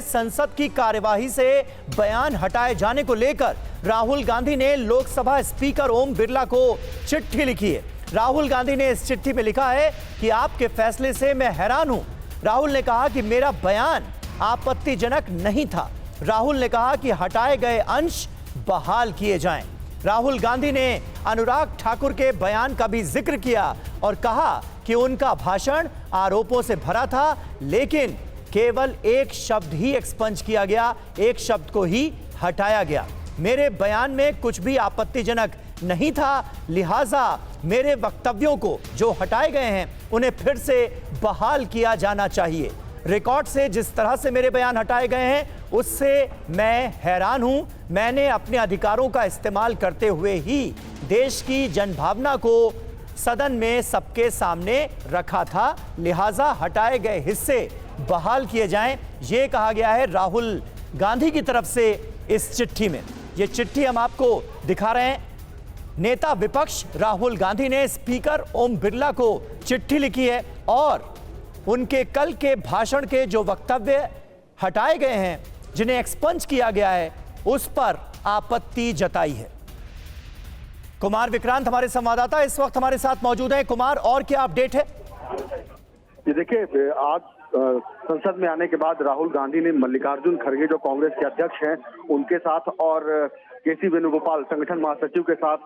संसद की कार्यवाही से बयान हटाए जाने को लेकर राहुल गांधी ने लोकसभा स्पीकर ओम बिरला को चिट्ठी लिखी है। राहुल गांधी ने इस चिट्ठी में लिखा है कि आपके फैसले से मैं हैरान हूं। राहुल ने कहा कि मेरा बयान आपत्तिजनक नहीं था। राहुल ने कहा कि हटाए गए अंश बहाल किए जाएं। राहुल गांधी ने अनुराग ठाकुर के बयान का भी जिक्र किया और कहा कि उनका भाषण आरोपों से भरा था, लेकिन केवल एक शब्द ही एक्सपंज किया गया, एक शब्द को ही हटाया गया। मेरे बयान में कुछ भी आपत्तिजनक नहीं था, लिहाजा मेरे वक्तव्यों को जो हटाए गए हैं उन्हें फिर से बहाल किया जाना चाहिए। रिकॉर्ड से जिस तरह से मेरे बयान हटाए गए हैं उससे मैं हैरान हूं। मैंने अपने अधिकारों का इस्तेमाल करते हुए ही देश की जनभावना को सदन में सबके सामने रखा था, लिहाजा हटाए गए हिस्से बहाल किए जाएं, ये कहा गया है राहुल गांधी की तरफ से इस चिट्ठी में। ये चिट्ठी हम आपको दिखा रहे हैं। नेता विपक्ष राहुल गांधी ने स्पीकर ओम बिरला को चिट्ठी लिखी है और उनके कल के भाषण के जो वक्तव्य हटाए गए हैं, जिन्हें एक्सपंज किया गया है, उस पर आपत्ति जताई है। कुमार विक्रांत हमारे संवाददाता इस वक्त हमारे साथ मौजूद हैं। कुमार, और क्या अपडेट है? ये देखिए, आज संसद में आने के बाद राहुल गांधी ने मल्लिकार्जुन खड़गे जो कांग्रेस के अध्यक्ष हैं उनके साथ और केसी वेणुगोपाल संगठन महासचिव के साथ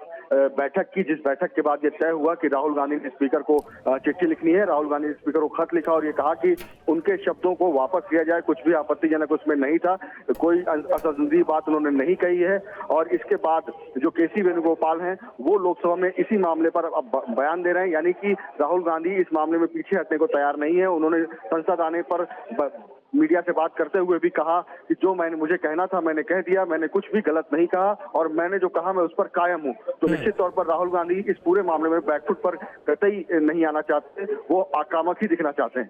बैठक की, जिस बैठक के बाद ये तय हुआ कि राहुल गांधी ने स्पीकर को चिट्ठी लिखनी है। राहुल गांधी ने स्पीकर को खत लिखा और ये कहा कि उनके शब्दों को वापस लिया जाए, कुछ भी आपत्तिजनक उसमें नहीं था, कोई असंसदीय बात उन्होंने नहीं कही है। और इसके बाद जो केसी वेणुगोपाल हैं वो लोकसभा में इसी मामले पर अब बयान दे रहे हैं, यानी कि राहुल गांधी इस मामले में पीछे हटने को तैयार नहीं है। उन्होंने संसद आने पर मीडिया से बात करते हुए भी कहा कि जो मुझे कहना था मैंने कह दिया, मैंने कुछ भी गलत नहीं कहा और मैंने जो कहा मैं उस पर कायम हूं। तो निश्चित तौर पर राहुल गांधी इस पूरे मामले में बैकफुट पर कतई नहीं आना चाहते, वो आक्रामक ही दिखना चाहते हैं।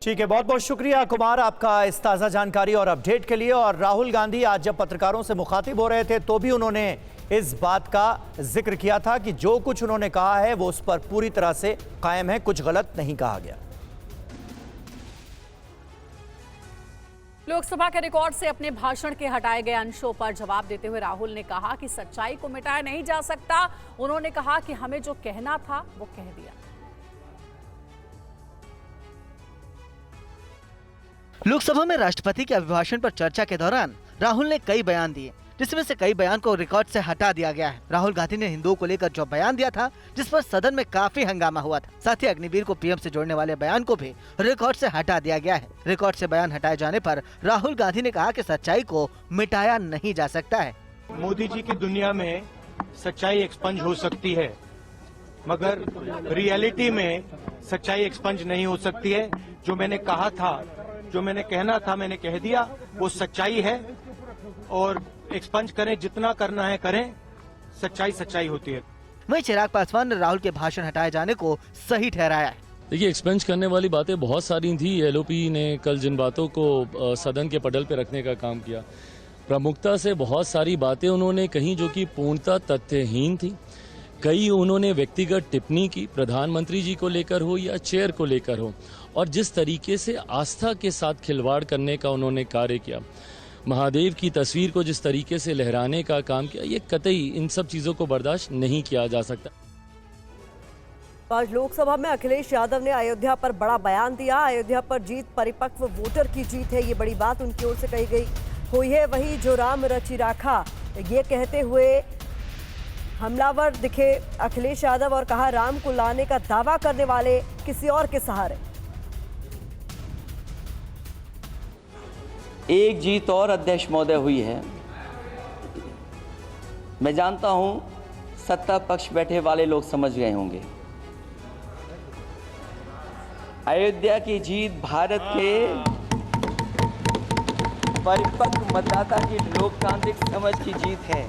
ठीक है, बहुत बहुत शुक्रिया कुमार आपका इस ताज़ा जानकारी और अपडेट के लिए। और राहुल गांधी आज जब पत्रकारों से मुखातिब हो रहे थे तो भी उन्होंने इस बात का जिक्र किया था कि जो कुछ उन्होंने कहा है वो उस पर पूरी तरह से कायम है, कुछ गलत नहीं कहा गया। लोकसभा के रिकॉर्ड से अपने भाषण के हटाए गए अंशों पर जवाब देते हुए राहुल ने कहा कि सच्चाई को मिटाया नहीं जा सकता। उन्होंने कहा कि हमें जो कहना था वो कह दिया। लोकसभा में राष्ट्रपति के अभिभाषण पर चर्चा के दौरान राहुल ने कई बयान दिए, जिसमें से कई बयान को रिकॉर्ड से हटा दिया गया है। राहुल गांधी ने हिंदुओं को लेकर जो बयान दिया था, जिस पर सदन में काफी हंगामा हुआ था, साथ ही अग्निवीर को पीएम से जोड़ने वाले बयान को भी रिकॉर्ड से हटा दिया गया है। रिकॉर्ड से बयान हटाए जाने पर राहुल गांधी ने कहा कि सच्चाई को मिटाया नहीं जा सकता है। मोदी जी की दुनिया में सच्चाई एक्सपंज हो सकती है, मगर रियलिटी में सच्चाई एक्सपंज नहीं हो सकती है। जो मैंने कहा था, जो मैंने कहना था मैंने कह दिया, वो सच्चाई है। और एक्सपंज करें, जितना करना है करें, सच्चाई सच्चाई होती है। वहीं चिराग पासवान ने राहुल के भाषण हटाए जाने को सही ठहराया है। देखिए, एक्सपेंज करने वाली बातें बहुत सारी थी। एलओपी ने कल जिन बातों को सदन के पटल पर रखने का काम किया, प्रमुखता से बहुत सारी बातें उन्होंने कही जो कि पूर्णतः तथ्यहीन थी। कई उन्होंने व्यक्तिगत टिप्पणी की, प्रधानमंत्री जी को लेकर हो या चेयर को लेकर हो, और जिस तरीके से आस्था के साथ खिलवाड़ करने का उन्होंने कार्य किया, महादेव की तस्वीर को जिस तरीके से लहराने का काम किया, ये कतई इन सब चीजों को बर्दाश्त नहीं किया जा सकता। आज लोकसभा में अखिलेश यादव ने अयोध्या पर बड़ा बयान दिया। अयोध्या पर जीत परिपक्व वोटर की जीत है, ये बड़ी बात उनकी ओर से कही हुई है। वही जो राम रचि राखा, ये कहते हुए हमलावर दिखे अखिलेश यादव और कहा राम को लाने का दावा करने वाले किसी और के सहारे। एक जीत और अध्यक्ष महोदय हुई है। मैं जानता हूं सत्ता पक्ष बैठे वाले लोग समझ गए होंगे। अयोध्या की जीत भारत के परिपक्व मतदाता की लोकतांत्रिक समझ की जीत है।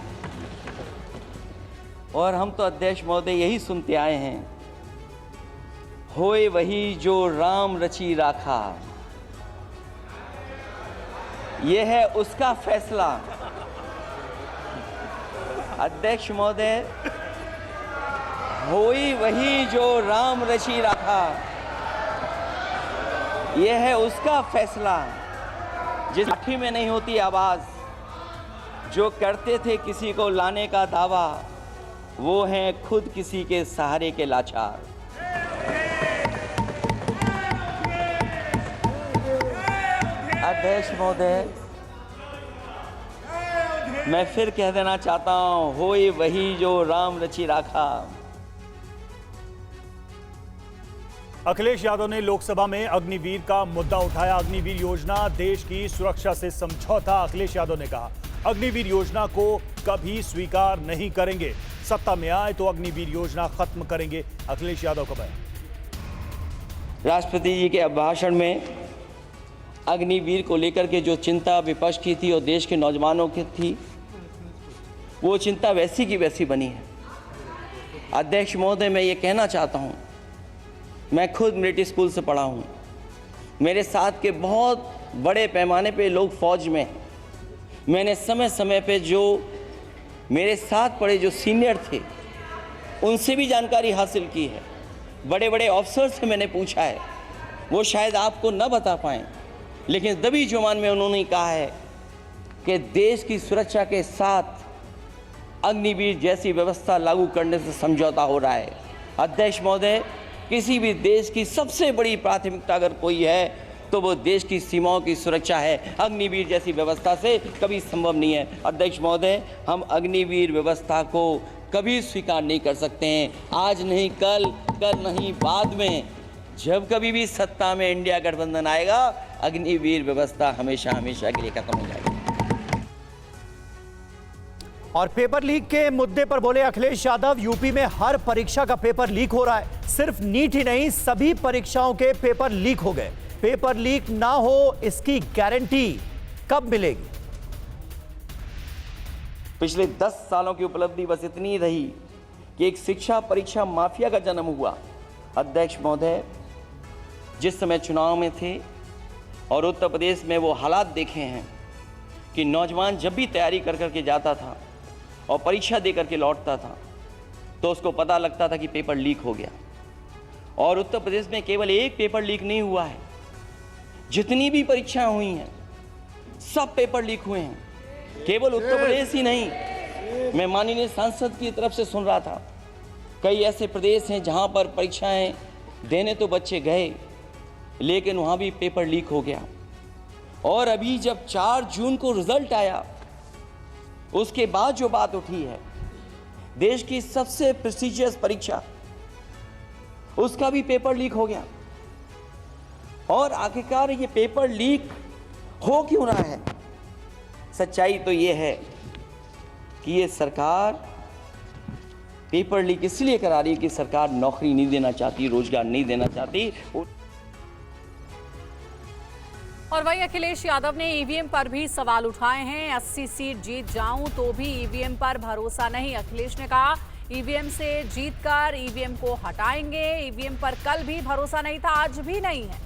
और हम तो अध्यक्ष महोदय यही सुनते आए हैं, होए वही जो राम रचि राखा, यह है उसका फैसला। अध्यक्ष महोदय, होई वही जो राम रचि राखा, यह है उसका फैसला। जिस लाठी में नहीं होती आवाज, जो करते थे किसी को लाने का दावा, वो हैं खुद किसी के सहारे के लाचार। अध्यक्ष महोदय, मैं फिर कह देना चाहता हूं, होए वही जो राम रचि राखा। अखिलेश यादव ने लोकसभा में अग्निवीर का मुद्दा उठाया। अग्निवीर योजना देश की सुरक्षा से समझौता। अखिलेश यादव ने कहा, अग्निवीर योजना को कभी स्वीकार नहीं करेंगे, सत्ता में आए तो अग्निवीर योजना खत्म करेंगे। अखिलेश यादव का बयान। राष्ट्रपति जी के अभिभाषण में अग्निवीर को लेकर के जो चिंता विपक्ष की थी और देश के नौजवानों की थी, वो चिंता वैसी की वैसी बनी है। अध्यक्ष महोदय, मैं ये कहना चाहता हूँ, मैं खुद मिलिट्री स्कूल से पढ़ा हूँ। मेरे साथ के बहुत बड़े पैमाने पे लोग फौज में हैं। मैंने समय समय पे जो मेरे साथ पढ़े जो सीनियर थे, उनसे भी जानकारी हासिल की है। बड़े बड़े ऑफिसर से मैंने पूछा है, वो शायद आपको न बता पाएँ, लेकिन दबी जुबान में उन्होंने कहा है कि देश की सुरक्षा के साथ अग्निवीर जैसी व्यवस्था लागू करने से समझौता हो रहा है। अध्यक्ष महोदय, किसी भी देश की सबसे बड़ी प्राथमिकता अगर कोई है तो वो देश की सीमाओं की सुरक्षा है। अग्निवीर जैसी व्यवस्था से कभी संभव नहीं है। अध्यक्ष महोदय, हम अग्निवीर व्यवस्था को कभी स्वीकार नहीं कर सकते हैं। आज नहीं कल, कल नहीं बाद में, जब कभी भी सत्ता में इंडिया गठबंधन आएगा, अग्निवीर व्यवस्था हमेशा हमेशा के लिए खत्म हो जाएगी। और पेपर लीक के मुद्दे पर बोले अखिलेश यादव, यूपी में हर परीक्षा का पेपर लीक हो रहा है। सिर्फ नीट ही नहीं, सभी परीक्षाओं के पेपर लीक हो गए। पेपर लीक ना हो, इसकी गारंटी कब मिलेगी? पिछले 10 सालों की उपलब्धि बस इतनी रही कि एक शिक्षा परीक्षा माफिया का जन्म हुआ। अध्यक्ष महोदय, जिस समय चुनाव में थे और उत्तर प्रदेश में वो हालात देखे हैं कि नौजवान जब भी तैयारी कर करके जाता था और परीक्षा दे करके लौटता था तो उसको पता लगता था कि पेपर लीक हो गया। और उत्तर प्रदेश में केवल एक पेपर लीक नहीं हुआ है, जितनी भी परीक्षाएं हुई हैं सब पेपर लीक हुए हैं। केवल उत्तर प्रदेश ही नहीं, मैं माननीय सांसद की तरफ से सुन रहा था, कई ऐसे प्रदेश हैं जहां पर परीक्षाएं देने तो बच्चे गए, लेकिन वहां भी पेपर लीक हो गया। और अभी जब 4 जून को रिजल्ट आया, उसके बाद जो बात उठी है, देश की सबसे प्रेस्टिजियस परीक्षा, उसका भी पेपर लीक हो गया। और आखिरकार ये पेपर लीक हो क्यों रहा है? सच्चाई तो ये है कि ये सरकार पेपर लीक इसलिए करा रही है कि सरकार नौकरी नहीं देना चाहती, रोजगार नहीं देना चाहती। और वहीं अखिलेश यादव ने ईवीएम पर भी सवाल उठाए हैं। 80 सीट जीत जाऊं तो भी ईवीएम पर भरोसा नहीं। अखिलेश ने कहा, ईवीएम से जीतकर ईवीएम को हटाएंगे। ईवीएम पर कल भी भरोसा नहीं था, आज भी नहीं है।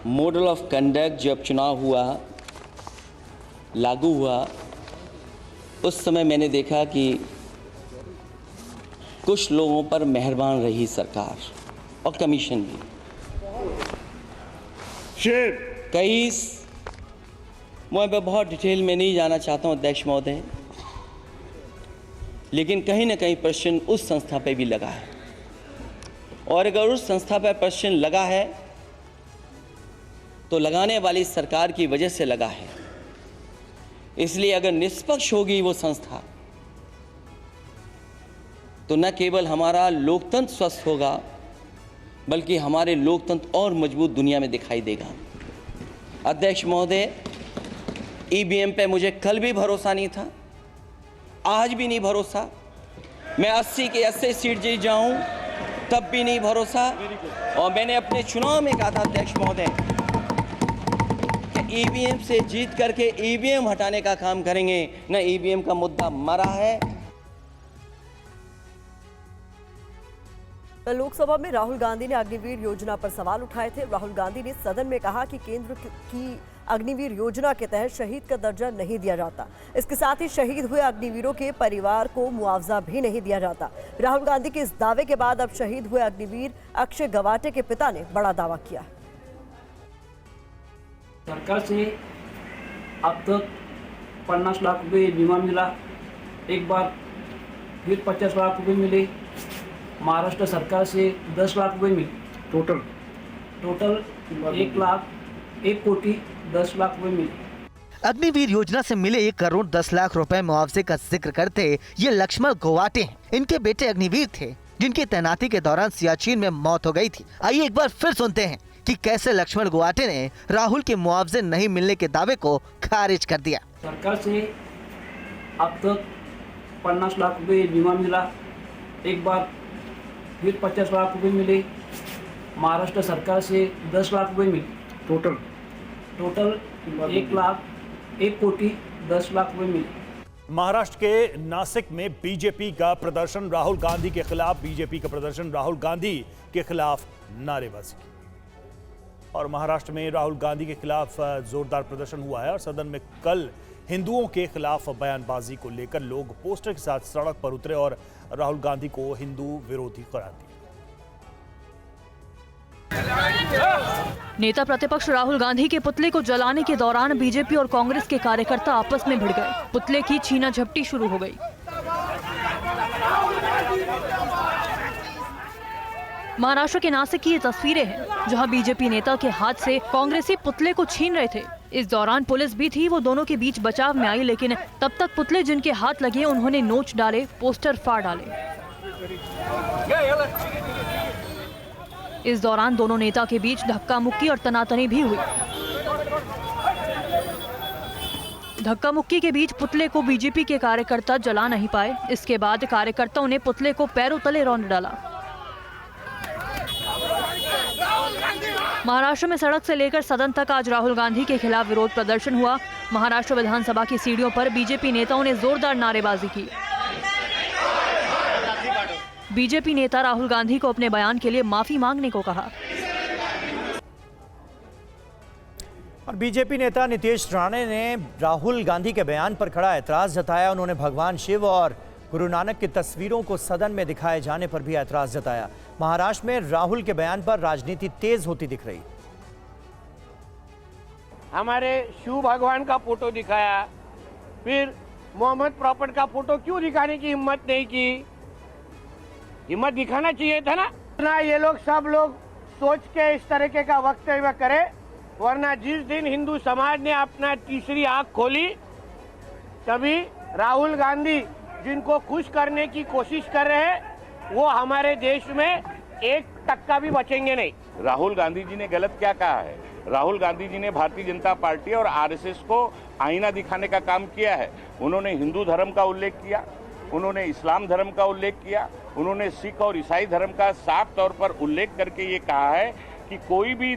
मॉडल ऑफ कंडक्ट जब चुनाव हुआ, लागू हुआ, उस समय मैंने देखा कि कुछ लोगों पर मेहरबान रही सरकार और कमीशन भी। कई, मैं बहुत डिटेल में नहीं जाना चाहता हूं अध्यक्ष महोदय, लेकिन कहीं ना कहीं प्रश्न उस संस्था पे भी लगा है। और अगर उस संस्था पर प्रश्न लगा है तो लगाने वाली सरकार की वजह से लगा है। इसलिए अगर निष्पक्ष होगी वो संस्था तो न केवल हमारा लोकतंत्र स्वस्थ होगा, बल्कि हमारे लोकतंत्र और मजबूत दुनिया में दिखाई देगा। अध्यक्ष महोदय, ईवीएम पे मुझे कल भी भरोसा नहीं था, आज भी नहीं भरोसा। मैं 80 के 80 सीट जीत जाऊं तब भी नहीं भरोसा। और मैंने अपने चुनाव में कहा था अध्यक्ष महोदय कि ईवीएम से जीत करके ईवीएम हटाने का काम करेंगे। न ईवीएम का मुद्दा मरा है, लोकसभा में राहुल गांधी ने अग्निवीर योजना पर सवाल उठाए थे। राहुल गांधी ने सदन में कहा कि केंद्र की अग्निवीर योजना के तहत शहीद का दर्जा नहीं दिया जाता। इसके साथ ही शहीद हुए अग्निवीरों के परिवार को मुआवजा भी नहीं दिया जाता। राहुल गांधी के इस दावे के बाद अब शहीद हुए अग्निवीर अक्षय गवाटे के पिता ने बड़ा दावा किया। सरकार से अब तक 50 लाख रुपए बीमा मिला, एक बार फिर 50 लाख रुपए मिले। महाराष्ट्र सरकार से 10 लाख रुपए मिले। टोटल 1 कोटी 10 लाख रुपए मिले। अग्निवीर योजना से मिले 1 करोड़ 10 लाख रुपए मुआवजे का जिक्र करते ये लक्ष्मण गवाटे हैं। इनके बेटे अग्निवीर थे जिनकी तैनाती के दौरान सियाचिन में मौत हो गई थी। आइए एक बार फिर सुनते हैं कि कैसे लक्ष्मण गवाटे ने राहुल के मुआवजे नहीं मिलने के दावे को खारिज कर दिया। सरकार से अब तक 50 लाख रुपए बीमा मिला, एक बार फिर 50 लाख रुपए मिले। महाराष्ट्र सरकार से 10 लाख रुपए मिले। टोटल 1 कोटी 10 लाख रुपए मिले। महाराष्ट्र के नासिक में बीजेपी का प्रदर्शन, राहुल गांधी के खिलाफ बीजेपी का प्रदर्शन, राहुल गांधी के खिलाफ नारेबाजी की। और महाराष्ट्र में राहुल गांधी के खिलाफ जोरदार प्रदर्शन हुआ है और सदन में कल हिंदुओं के खिलाफ बयानबाजी को लेकर लोग पोस्टर के साथ सड़क पर उतरे और राहुल गांधी को हिंदू विरोधी करार दिया। नेता प्रतिपक्ष राहुल गांधी के पुतले को जलाने के दौरान बीजेपी और कांग्रेस के कार्यकर्ता आपस में भिड़ गए। पुतले की छीना झपटी शुरू हो गई। महाराष्ट्र के नासिक की ये तस्वीरें हैं जहां बीजेपी नेता के हाथ से कांग्रेसी पुतले को छीन रहे थे। इस दौरान पुलिस भी थी, वो दोनों के बीच बचाव में आई, लेकिन तब तक पुतले जिनके हाथ लगे उन्होंने नोच डाले, पोस्टर फाड़ डाले। इस दौरान दोनों नेता के बीच धक्का मुक्की और तनातनी भी हुई। धक्का मुक्की के बीच पुतले को बीजेपी के कार्यकर्ता जला नहीं पाए। इसके बाद कार्यकर्ताओं ने पुतले को पैरों तले रौंद डाला। महाराष्ट्र में सड़क से लेकर सदन तक आज राहुल गांधी के खिलाफ विरोध प्रदर्शन हुआ। महाराष्ट्र विधानसभा की सीढ़ियों पर बीजेपी नेताओं ने जोरदार नारेबाजी की। बीजेपी नेता राहुल गांधी को अपने बयान के लिए माफी मांगने को कहा। और बीजेपी नेता नीतीश राणे ने राहुल गांधी के बयान पर खड़ा ऐतराज जताया। उन्होंने भगवान शिव और गुरु नानक की तस्वीरों को सदन में दिखाए जाने पर भी ऐतराज जताया। महाराष्ट्र में राहुल के बयान पर राजनीति तेज होती दिख रही। हमारे शिव भगवान का फोटो दिखाया, फिर मोहम्मद प्रॉपर्ट का फोटो क्यों दिखाने की हिम्मत नहीं की? हिम्मत दिखाना चाहिए था ना। ये लोग सब लोग सोच के इस तरीके का वक्तव्य करे, वरना जिस दिन हिंदू समाज ने अपना तीसरी आंख खोली तभी राहुल गांधी जिनको खुश करने की कोशिश कर रहे हैं वो हमारे देश में 1% भी बचेंगे नहीं। राहुल गांधी जी ने गलत क्या कहा है? राहुल गांधी जी ने भारतीय जनता पार्टी और आरएसएस को आईना दिखाने का काम किया है। उन्होंने हिंदू धर्म का उल्लेख किया, उन्होंने इस्लाम धर्म का उल्लेख किया, उन्होंने सिख और ईसाई धर्म का साफ तौर पर उल्लेख करके ये कहा है कि कोई भी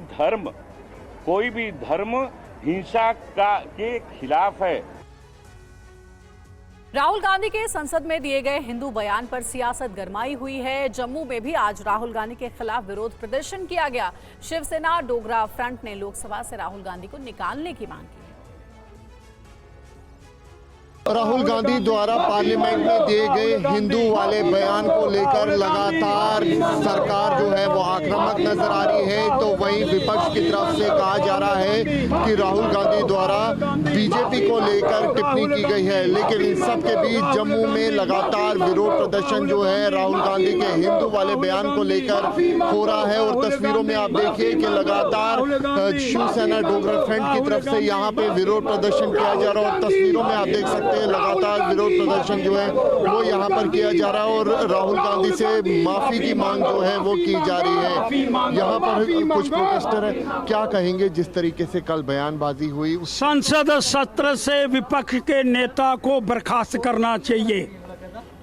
धर्म हिंसा के खिलाफ है। राहुल गांधी के संसद में दिए गए हिंदू बयान पर सियासत गरमाई हुई है। जम्मू में भी आज राहुल गांधी के खिलाफ विरोध प्रदर्शन किया गया। शिवसेना डोगरा फ्रंट ने लोकसभा से राहुल गांधी को निकालने की मांग की। राहुल गांधी द्वारा पार्लियामेंट में दिए गए हिंदू वाले बयान को लेकर लगातार सरकार जो है वो आक्रामक नजर आ रही है। तो वहीं विपक्ष की तरफ से कहा जा रहा है कि राहुल गांधी द्वारा बीजेपी को लेकर टिप्पणी की गई है, लेकिन इन सब के बीच जम्मू में लगातार विरोध प्रदर्शन जो है राहुल गांधी के हिंदू वाले बयान को लेकर हो रहा है। और तस्वीरों में आप देखिए कि लगातार शिवसेना डोगरा फ्रंट की तरफ से यहाँ पे विरोध प्रदर्शन किया जा रहा है और तस्वीरों में आप देख सकते हैं लगातार विरोध प्रदर्शन जो है वो यहाँ पर किया जा रहा है और राहुल गांधी से माफी की मांग जो है वो की जा रही है। यहाँ पर कुछ प्रोटेस्टर है, क्या कहेंगे जिस तरीके से कल बयानबाजी हुई? संसद सत्र से विपक्ष के नेता को बर्खास्त करना चाहिए।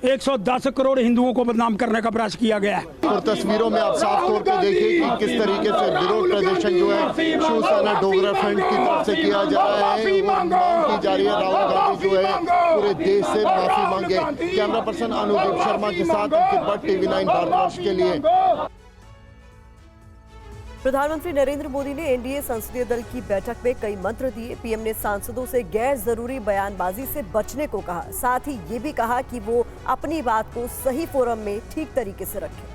110 करोड़ हिंदुओं को बदनाम करने का प्रयास किया गया है। और तस्वीरों में आप साफ तौर पे देखिए कि किस तरीके से विरोध प्रदर्शन जो है शिवसेना डोगरा फ्रंट की तरफ से किया जा रहा है और मांग की जा रही है राहुल गांधी जो है पूरे देश से माफी मांगे। कैमरा पर्सन अनुदीप शर्मा के साथ अंकित भट्ट, TV9 भारतवर्ष के लिए। प्रधानमंत्री नरेंद्र मोदी ने एनडीए संसदीय दल की बैठक में कई मंत्र दिए। पीएम ने सांसदों से गैर जरूरी बयानबाजी से बचने को कहा। साथ ही ये भी कहा कि वो अपनी बात को सही फोरम में ठीक तरीके से रखें।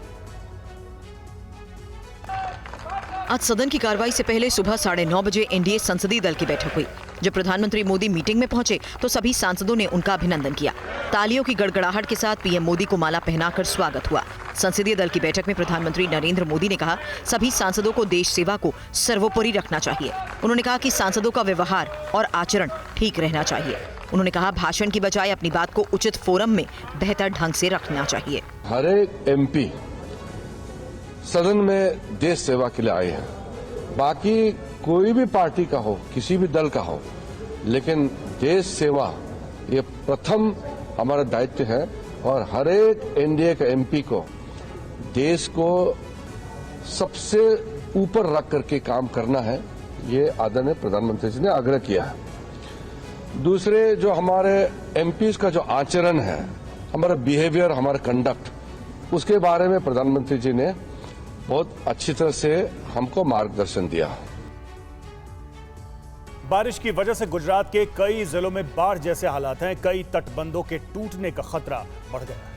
आज सदन की कार्रवाई से पहले सुबह 9:30 बजे एनडीए संसदीय दल की बैठक हुई। जब प्रधानमंत्री मोदी मीटिंग में पहुंचे तो सभी सांसदों ने उनका अभिनंदन किया। तालियों की गड़गड़ाहट के साथ पीएम मोदी को माला पहनाकर स्वागत हुआ। संसदीय दल की बैठक में प्रधानमंत्री नरेंद्र मोदी ने कहा, सभी सांसदों को देश सेवा को सर्वोपरि रखना चाहिए। उन्होंने कहा कि सांसदों का व्यवहार और आचरण ठीक रहना चाहिए। उन्होंने कहा, भाषण की बजाय अपनी बात को उचित फोरम में बेहतर ढंग से रखना चाहिए। हर एक एमपी सदन में देश सेवा के लिए आए हैं। बाकी कोई भी पार्टी का हो, किसी भी दल का हो, लेकिन देश सेवा ये प्रथम हमारा दायित्व है और हर एक एनडीए का एमपी को देश को सबसे ऊपर रख करके काम करना है, ये आदरणीय प्रधानमंत्री जी ने आग्रह किया है। दूसरे जो हमारे एमपीज का जो आचरण है, हमारा बिहेवियर, हमारा कंडक्ट, उसके बारे में प्रधानमंत्री जी ने बहुत अच्छी तरह से हमको मार्गदर्शन दिया। बारिश की वजह से गुजरात के कई जिलों में बाढ़ जैसे हालात हैं। कई तटबंधों के टूटने का खतरा बढ़ गया है।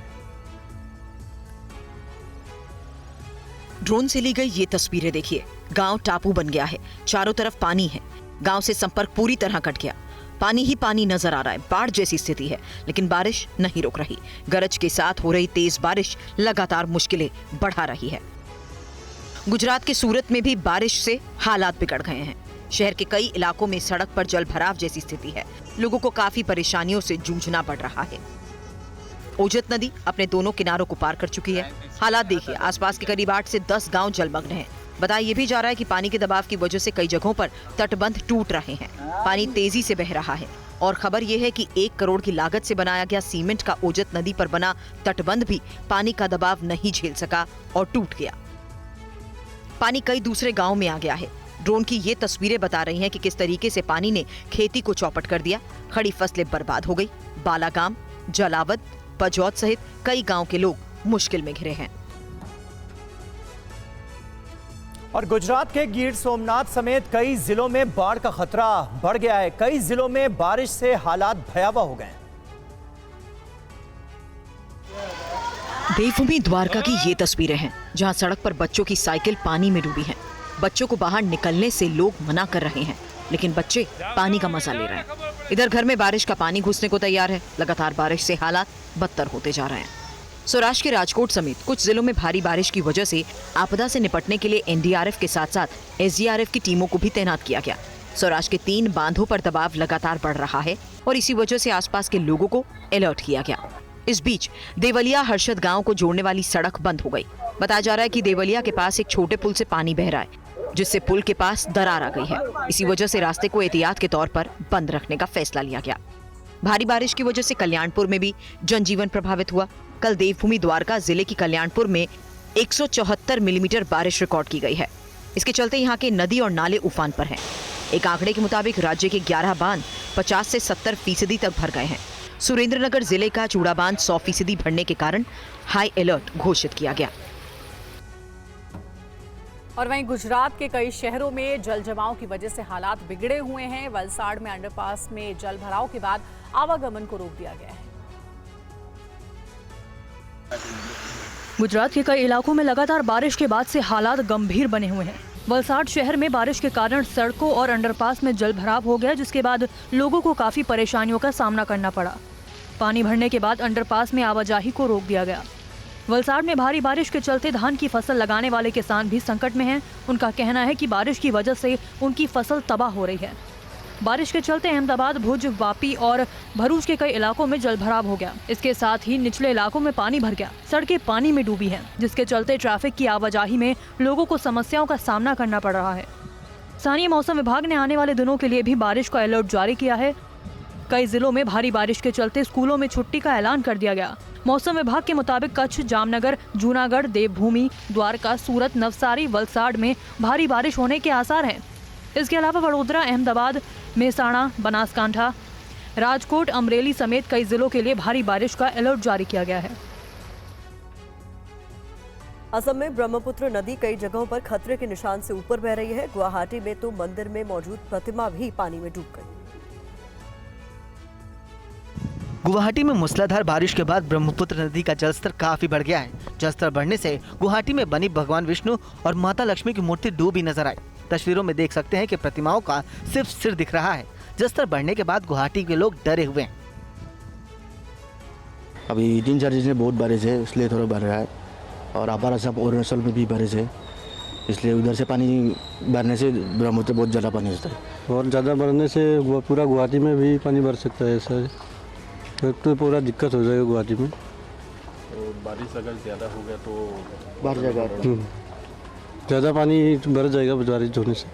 ड्रोन से ली गई ये तस्वीरें देखिए। गांव टापू बन गया है, चारों तरफ पानी है। गांव से संपर्क पूरी तरह कट गया। पानी ही पानी नजर आ रहा है। बाढ़ जैसी स्थिति है, लेकिन बारिश नहीं रुक रही। गरज के साथ हो रही तेज बारिश लगातार मुश्किलें बढ़ा रही है। गुजरात के सूरत में भी बारिश से हालात बिगड़ गए हैं। शहर के कई इलाकों में सड़क पर जल भराव जैसी स्थिति है। लोगों को काफी परेशानियों से जूझना पड़ रहा है। ओजत नदी अपने दोनों किनारों को पार कर चुकी है। हालात देखिए, आसपास के करीब 8 से 10 गांव जलमग्न हैं। बताया ये भी जा रहा है कि पानी के दबाव की वजह से कई जगहों पर तटबंध टूट रहे हैं। पानी तेजी से बह रहा है और खबर यह है कि 1 करोड़ की लागत से बनाया गया सीमेंट का ओजत नदी पर बना तटबंध भी पानी का दबाव नहीं झेल सका और टूट गया। पानी कई दूसरे गांव में आ गया है। ड्रोन की ये तस्वीरें बता रही हैं कि किस तरीके से पानी ने खेती को चौपट कर दिया। खड़ी फसलें बर्बाद हो गई। बालागाम, जलावद, पजौत सहित कई गांव के लोग मुश्किल में घिरे हैं। और गुजरात के गिर सोमनाथ समेत कई जिलों में बाढ़ का खतरा बढ़ गया है। कई जिलों में बारिश से हालात भयावह हो गए हैं। देवभूमि द्वारका की ये तस्वीरें हैं, जहां सड़क पर बच्चों की साइकिल पानी में डूबी है। बच्चों को बाहर निकलने से लोग मना कर रहे हैं, लेकिन बच्चे पानी का मजा ले रहे हैं। इधर घर में बारिश का पानी घुसने को तैयार है। लगातार बारिश से हालात बदतर होते जा रहे हैं। सौराष्ट्र के राजकोट समेत कुछ जिलों में भारी बारिश की वजह से आपदा से निपटने के लिए एनडीआरएफ के साथ साथ एसडीआरएफ की टीमों को भी तैनात किया गया। सौराष्ट्र के 3 बांधों पर दबाव लगातार बढ़ रहा है और इसी वजह से आसपास के लोगों को अलर्ट किया गया। इस बीच देवलिया हर्षद गांव को जोड़ने वाली सड़क बंद हो गई। बताया जा रहा है कि देवलिया के पास एक छोटे पुल से पानी बह रहा है, जिससे पुल के पास दरार आ गई है। इसी वजह से रास्ते को एहतियात के तौर पर बंद रखने का फैसला लिया गया। भारी बारिश की वजह से कल्याणपुर में भी जनजीवन प्रभावित हुआ। कल देवभूमि द्वारका जिले की कल्याणपुर में 174 मिलीमीटर बारिश रिकॉर्ड की गई है। इसके चलते यहाँ के नदी और नाले उफान पर हैं। एक आंकड़े के मुताबिक राज्य के 11 बांध 50 से 70% तक भर गए हैं। सुरेंद्रनगर जिले का चूड़ा बांध 100% भरने के कारण हाई अलर्ट घोषित किया गया। और वहीं गुजरात के कई शहरों में जल जमाव की वजह से हालात बिगड़े हुए हैं। वलसाड़ में अंडरपास में जल भराव के बाद आवागमन को रोक दिया गया है। गुजरात के कई इलाकों में लगातार बारिश के बाद से हालात गंभीर बने हुए हैं। वलसाड़ शहर में बारिश के कारण सड़कों और अंडरपास में जल भराव हो गया, जिसके बाद लोगों को काफी परेशानियों का सामना करना पड़ा। पानी भरने के बाद अंडरपास में आवाजाही को रोक दिया गया। वलसाड़ में भारी बारिश के चलते धान की फसल लगाने वाले किसान भी संकट में हैं। उनका कहना है कि बारिश की वजह से उनकी फसल तबाह हो रही है। बारिश के चलते अहमदाबाद, भुज, वापी और भरूच के कई इलाकों में जल भराव हो गया। इसके साथ ही निचले इलाकों में पानी भर गया। सड़कें पानी में डूबी हैं, जिसके चलते ट्रैफिक की आवाजाही में लोगों को समस्याओं का सामना करना पड़ रहा है। स्थानीय मौसम विभाग ने आने वाले दिनों के लिए भी बारिश का अलर्ट जारी किया है। कई जिलों में भारी बारिश के चलते स्कूलों में छुट्टी का ऐलान कर दिया गया। मौसम विभाग के मुताबिक कच्छ, जामनगर, जूनागढ़, देवभूमि, द्वारका, सूरत, नवसारी, वलसाड़ में भारी बारिश होने के आसार हैं। इसके अलावा वडोदरा, अहमदाबाद, मेहसाणा, बनासकांठा, राजकोट, अमरेली समेत कई जिलों के लिए भारी बारिश का अलर्ट जारी किया गया है। असम में ब्रह्मपुत्र नदी कई जगहों पर खतरे के निशान से ऊपर बह रही है। गुवाहाटी में तो मंदिर में मौजूद प्रतिमा भी पानी में डूब गई। गुवाहाटी में मूसलाधार बारिश के बाद ब्रह्मपुत्र नदी का जलस्तर काफी बढ़ गया है। जलस्तर बढ़ने से गुवाहाटी में बनी भगवान विष्णु और माता लक्ष्मी की मूर्ति डूबी नजर आई। तस्वीरों में देख सकते हैं कि प्रतिमाओं का सिर्फ सिर दिख रहा है। जलस्तर बढ़ने के बाद गुवाहाटी के लोग डरे हुए हैं। अभी 3-4 दिन से बहुत बारिश है, इसलिए थोड़ा बढ़ रहा है। और अपर असम और अरुणाचल में भी बारिश है, इसलिए उधर से पानी भरने से ब्रह्मपुत्र बहुत ज़्यादा पानी होता है। बहुत ज़्यादा बढ़ने से पूरा गुवाहाटी में भी पानी भर सकता है सर, तो पूरा दिक्कत हो जाएगा गुवाहाटी में। तो बारिश अगर ज़्यादा हो गया तो बढ़ जाएगा, ज़्यादा पानी भर जाएगा बारिश होने से,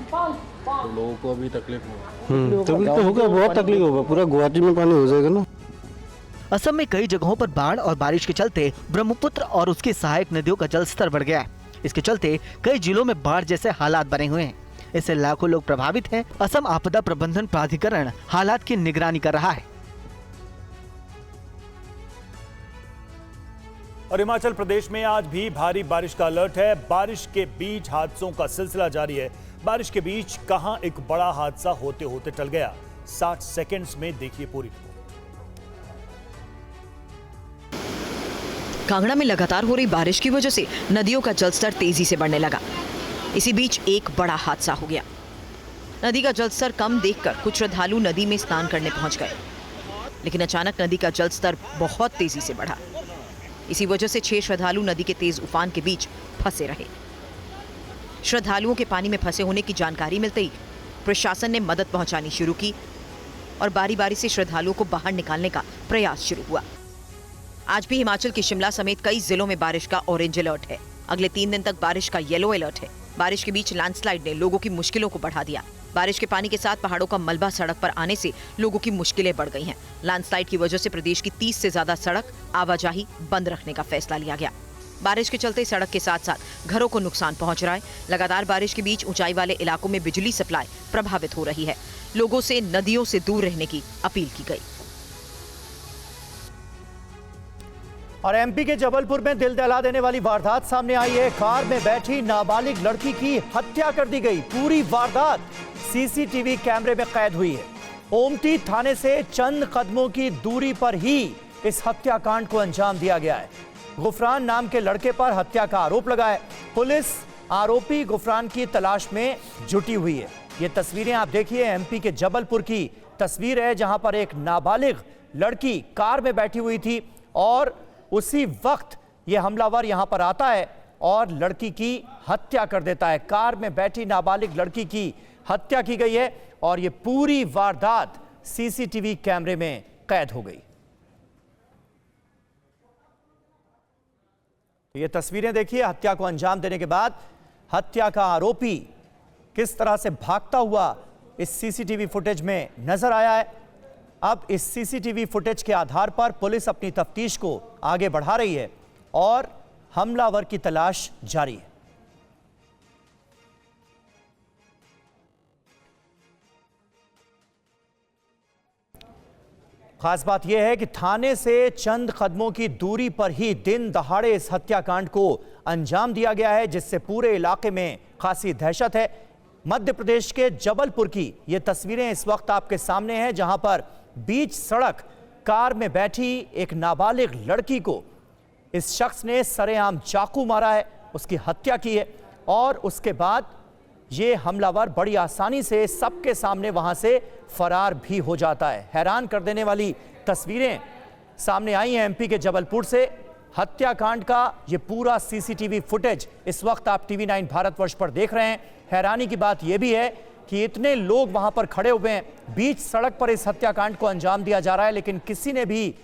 तो लोगों को अभी तकलीफ होगा। तकलीफ तो होगा, बहुत तकलीफ होगा, पूरा गुवाहाटी में पानी हो जाएगा ना। असम में कई जगहों पर बाढ़ और बारिश के चलते ब्रह्मपुत्र और उसकी सहायक नदियों का जलस्तर बढ़ गया है। इसके चलते कई जिलों में बाढ़ जैसे हालात बने हुए हैं। इससे लाखों लोग प्रभावित हैं। असम आपदा प्रबंधन प्राधिकरण हालात की निगरानी कर रहा है। और हिमाचल प्रदेश में आज भी भारी बारिश का अलर्ट है। बारिश के बीच हादसों का सिलसिला जारी है। बारिश के बीच कहां एक बड़ा हादसा होते होते टल गया। 60 सेकंड्स में देखिए पूरी रिपोर्ट। कांगड़ा में लगातार हो रही बारिश की वजह से नदियों का जलस्तर तेजी से बढ़ने लगा। इसी बीच एक बड़ा हादसा हो गया। नदी का जलस्तर कम देखकर कुछ श्रद्धालु नदी में स्नान करने पहुंच गए, लेकिन अचानक नदी का जलस्तर बहुत तेजी से बढ़ा। इसी वजह से 6 श्रद्धालु नदी के तेज उफान के बीच फंसे रहे। श्रद्धालुओं के पानी में फंसे होने की जानकारी मिलते ही प्रशासन ने मदद पहुंचानी शुरू की और बारी बारी से श्रद्धालुओं को बाहर निकालने का प्रयास शुरू हुआ। आज भी हिमाचल के शिमला समेत कई जिलों में बारिश का ऑरेंज अलर्ट है। अगले 3 दिन तक बारिश का येलो अलर्ट है। बारिश के बीच लैंडस्लाइड ने लोगों की मुश्किलों को बढ़ा दिया। बारिश के पानी के साथ पहाड़ों का मलबा सड़क पर आने से लोगों की मुश्किलें बढ़ गई हैं। लैंडस्लाइड की वजह से प्रदेश की 30 से ज्यादा सड़क आवाजाही बंद रखने का फैसला लिया गया। बारिश के चलते सड़क के साथ साथ घरों को नुकसान पहुंच रहा है। लगातार बारिश के बीच ऊंचाई वाले इलाकों में बिजली सप्लाई प्रभावित हो रही है। लोगों से नदियों से दूर रहने की अपील की गई। और एमपी के जबलपुर में दिल दहला देने वाली वारदात सामने आई है। कार में बैठी नाबालिग लड़की की हत्या कर दी गई। पूरी वारदात सीसीटीवी कैमरे में कैद हुई है। ओमती थाने से चंद कदमों की दूरी पर ही इस हत्याकांड को अंजाम दिया गया है। गुफरान नाम के लड़के पर हत्या का आरोप लगा है। पुलिस आरोपी गुफरान की तलाश में जुटी हुई है। ये तस्वीरें आप देखिए, एमपी के जबलपुर की तस्वीर है, जहां पर एक नाबालिग लड़की कार में बैठी हुई थी और उसी वक्त यह हमलावर यहां पर आता है और लड़की की हत्या कर देता है। कार में बैठी नाबालिग लड़की की हत्या की गई है और यह पूरी वारदात सीसीटीवी कैमरे में कैद हो गई। तो ये तस्वीरें देखिए, हत्या को अंजाम देने के बाद हत्या का आरोपी किस तरह से भागता हुआ इस सीसीटीवी फुटेज में नजर आया है। अब इस सीसीटीवी फुटेज के आधार पर पुलिस अपनी तफ्तीश को आगे बढ़ा रही है और हमलावर की तलाश जारी है। खास बात यह है कि थाने से चंद कदमों की दूरी पर ही दिन दहाड़े इस हत्याकांड को अंजाम दिया गया है, जिससे पूरे इलाके में खासी दहशत है। मध्य प्रदेश के जबलपुर की ये तस्वीरें इस वक्त आपके सामने हैं, जहां पर बीच सड़क कार में बैठी एक नाबालिग लड़की को इस शख्स ने सरेआम चाकू मारा है, उसकी हत्या की है और उसके बाद ये हमलावर बड़ी आसानी से सबके सामने वहां से फरार भी हो जाता है। हैरान कर देने वाली तस्वीरें सामने आई हैं एमपी के जबलपुर से। हत्याकांड का ये पूरा सीसीटीवी फुटेज इस वक्त आप टीवी 9 भारतवर्ष पर देख रहे हैं। हैरानी की बात यह भी है कि इतने लोग वहां पर खड़े हुए हैं, बीच सड़क पर इस हत्याकांड को अंजाम दिया जा रहा है, लेकिन किसी ने भी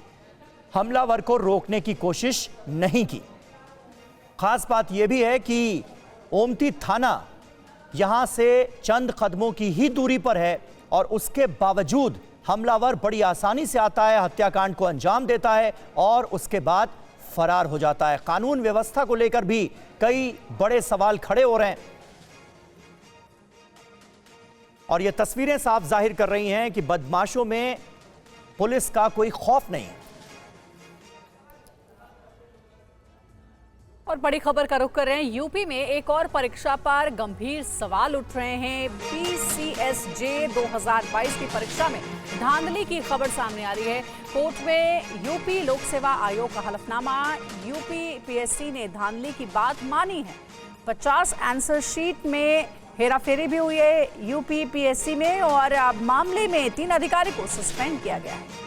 हमलावर को रोकने की कोशिश नहीं की। खास बात यह भी है कि ओमती थाना यहां से चंद कदमों की ही दूरी पर है और उसके बावजूद हमलावर बड़ी आसानी से आता है, हत्याकांड को अंजाम देता है और उसके बाद फरार हो जाता है। कानून व्यवस्था को लेकर भी कई बड़े सवाल खड़े हो रहे हैं और ये तस्वीरें साफ जाहिर कर रही हैं कि बदमाशों में पुलिस का कोई खौफ नहीं है। और बड़ी खबर का रुख कर रहे हैं। यूपी में एक और परीक्षा पर गंभीर सवाल उठ रहे हैं। PCSJ 2022 की परीक्षा में धांधली की खबर सामने आ रही है। कोर्ट में यूपी लोक सेवा आयोग का हलफनामा। यूपी PSC ने धांधली की बात मानी है। 50 आंसर शीट में हेराफेरी भी हुई है यूपी PSC में और अब मामले में 3 अधिकारी को सस्पेंड किया गया है।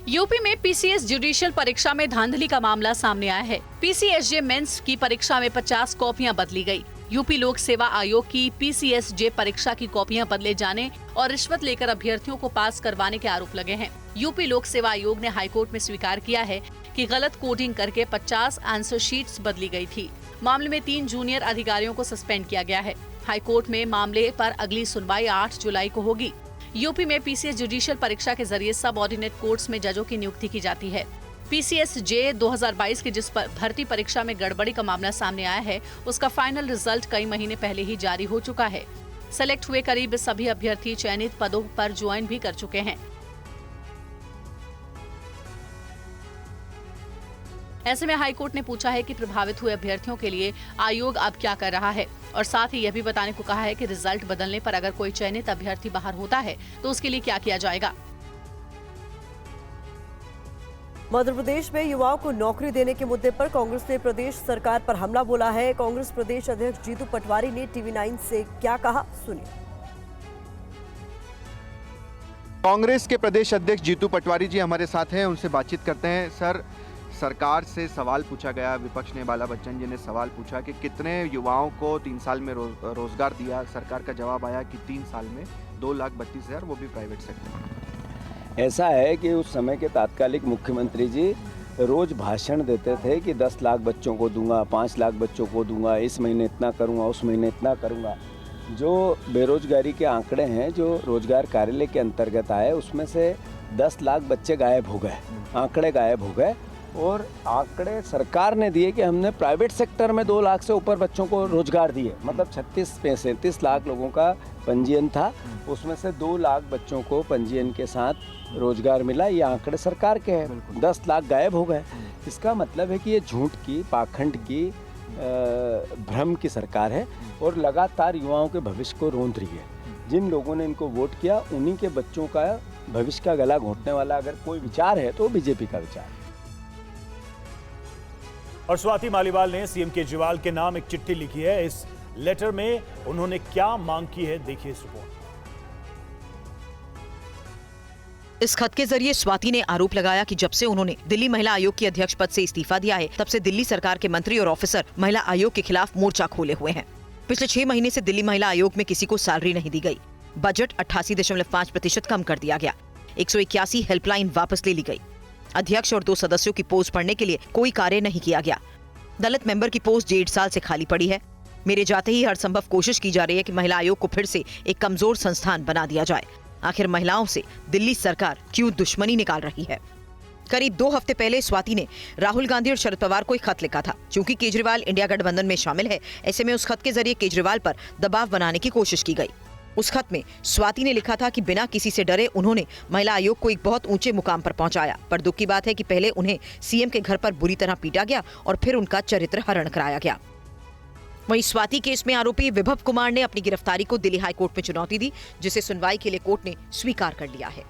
यूपी में PCS जुडिशियल परीक्षा में धांधली का मामला सामने आया है। PCSJ मेंस की परीक्षा में 50 कॉपियां बदली गई। यूपी लोक सेवा आयोग की PCSJ परीक्षा की कॉपियां बदले जाने और रिश्वत लेकर अभ्यर्थियों को पास करवाने के आरोप लगे हैं। यूपी लोक सेवा आयोग ने हाईकोर्ट में स्वीकार किया है कि गलत कोडिंग करके 50 आंसर शीट्स बदली गई थी। मामले में 3 जूनियर अधिकारियों को सस्पेंड किया गया है। हाईकोर्ट में मामले पर अगली सुनवाई 8 जुलाई को होगी। यूपी में PCS जुडिशियल परीक्षा के जरिए सब ऑर्डिनेट कोर्ट्स में जजों की नियुक्ति की जाती है। PCSJ 2022 की जिस भर्ती परीक्षा में गड़बड़ी का मामला सामने आया है, उसका फाइनल रिजल्ट कई महीने पहले ही जारी हो चुका है। सेलेक्ट हुए करीब सभी अभ्यर्थी चयनित पदों पर ज्वाइन भी कर चुके हैं। ऐसे में हाईकोर्ट ने पूछा है कि प्रभावित हुए अभ्यर्थियों के लिए आयोग अब क्या कर रहा है और साथ ही यह भी बताने को कहा है कि रिजल्ट बदलने पर अगर कोई चयनित अभ्यर्थी बाहर होता है तो उसके लिए क्या किया जाएगा। मध्य प्रदेश में युवाओं को नौकरी देने के मुद्दे पर कांग्रेस ने प्रदेश सरकार पर हमला बोला है। कांग्रेस प्रदेश अध्यक्ष जीतू पटवारी ने TV9 से क्या कहा, सुनिए। कांग्रेस के प्रदेश अध्यक्ष जीतू पटवारी जी हमारे साथ हैं, उनसे बातचीत करते हैं। सर, सरकार से सवाल पूछा गया, विपक्ष ने, बाला बच्चन जी ने सवाल पूछा कि कितने युवाओं को 3 साल में रोजगार दिया। सरकार का जवाब आया कि 3 साल में 2,32,000, वो भी प्राइवेट सेक्टर में। ऐसा है कि उस समय के तात्कालिक मुख्यमंत्री जी रोज भाषण देते थे कि 10 लाख बच्चों को दूंगा, 5 लाख बच्चों को दूंगा, इस महीने इतना करूंगा, उस महीने इतना करूंगा। जो बेरोजगारी के आंकड़े हैं जो रोजगार कार्यालय के अंतर्गत आए, उसमें से 10 लाख बच्चे गायब हो गए, आंकड़े गायब हो गए। और आंकड़े सरकार ने दिए कि हमने प्राइवेट सेक्टर में 2 लाख से ऊपर बच्चों को रोजगार दिए, मतलब 36 लाख लोगों का पंजीयन था, उसमें से 2 लाख बच्चों को पंजीयन के साथ रोजगार मिला। ये आंकड़े सरकार के हैं। 10 लाख गायब हो गए। इसका मतलब है कि ये झूठ की, पाखंड की, भ्रम की सरकार है और लगातार युवाओं के भविष्य को रोंद रही है। जिन लोगों ने इनको वोट किया, उन्हीं के बच्चों का भविष्य का गला घोंटने वाला अगर कोई विचार है तो बीजेपी का विचार है। और स्वाति मालीवाल ने सीएम केजरीवाल के नाम एक चिट्ठी लिखी है। इस लेटर में उन्होंने क्या मांग की है, देखिए इस रिपोर्ट। इस खत के जरिए स्वाति ने आरोप लगाया कि जब से उन्होंने दिल्ली महिला आयोग की अध्यक्ष पद से इस्तीफा दिया है, तब से दिल्ली सरकार के मंत्री और ऑफिसर महिला आयोग के खिलाफ मोर्चा खोले हुए हैं। पिछले 6 महीने से दिल्ली महिला आयोग में किसी को सैलरी नहीं दी गई। बजट 88.5% कम कर दिया गया। 181 हेल्पलाइन वापस ले ली गई। अध्यक्ष और 2 सदस्यों की पोस्ट भरने के लिए कोई कार्य नहीं किया गया। दलित मेंबर की पोस्ट 1.5 साल से खाली पड़ी है। मेरे जाते ही हर संभव कोशिश की जा रही है कि महिला आयोग को फिर से एक कमजोर संस्थान बना दिया जाए। आखिर महिलाओं से दिल्ली सरकार क्यों दुश्मनी निकाल रही है? करीब 2 हफ्ते पहले स्वाति ने राहुल गांधी और शरद पवार को एक खत लिखा था। चूंकि केजरीवाल इंडिया गठबंधन में शामिल है, ऐसे में उस खत के जरिए केजरीवाल पर दबाव बनाने की कोशिश की गई। उस खत में स्वाति ने लिखा था कि बिना किसी से डरे उन्होंने महिला आयोग को एक बहुत ऊंचे मुकाम पर पहुंचाया, पर दुख की बात है कि पहले उन्हें सीएम के घर पर बुरी तरह पीटा गया और फिर उनका चरित्र हरण कराया गया। वहीं स्वाति केस में आरोपी विभव कुमार ने अपनी गिरफ्तारी को दिल्ली हाई कोर्ट में चुनौती दी, जिसे सुनवाई के लिए कोर्ट ने स्वीकार कर लिया है।